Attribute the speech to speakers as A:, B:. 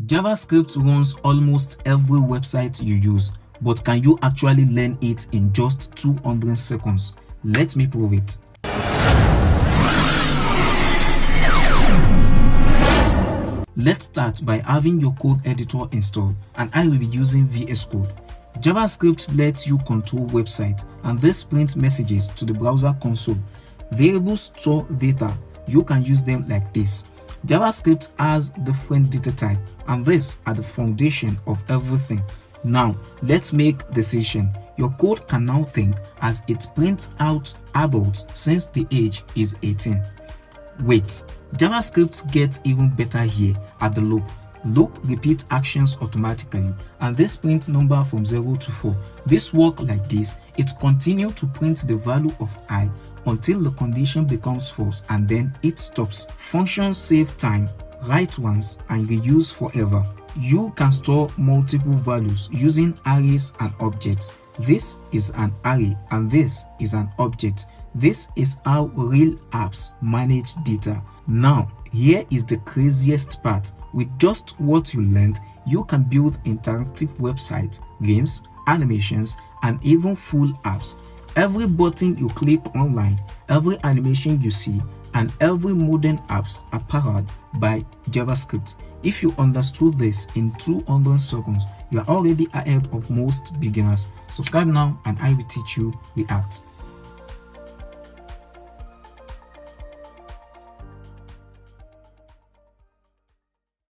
A: JavaScript runs almost every website you use, but can you actually learn it in just 200 seconds? Let me prove it. Let's start by having your code editor installed, and I will be using VS Code. JavaScript lets you control website, and this prints messages to the browser console. Variables store data. You can use them like this. JavaScript has different data type, and these are the foundation of everything. Now, let's make decision. Your code can now think as it prints out adults since the age is 18. Wait, JavaScript gets even better here at the loop. Loop repeats actions automatically, and this prints number from 0 to 4. This works like this. It continues to print the value of I until the condition becomes false, and then it stops. Functions save time, write once, and reuse forever. You can store multiple values using arrays and objects. This is an array and this is an object. This is how real apps manage data. Now, here is the craziest part. With just what you learned, you can build interactive websites, games, animations, and even full apps. Every button you click online, every animation you see, and every modern apps are powered by JavaScript. If you understood this in 200 seconds, you are already ahead of most beginners. Subscribe now and I will teach you React.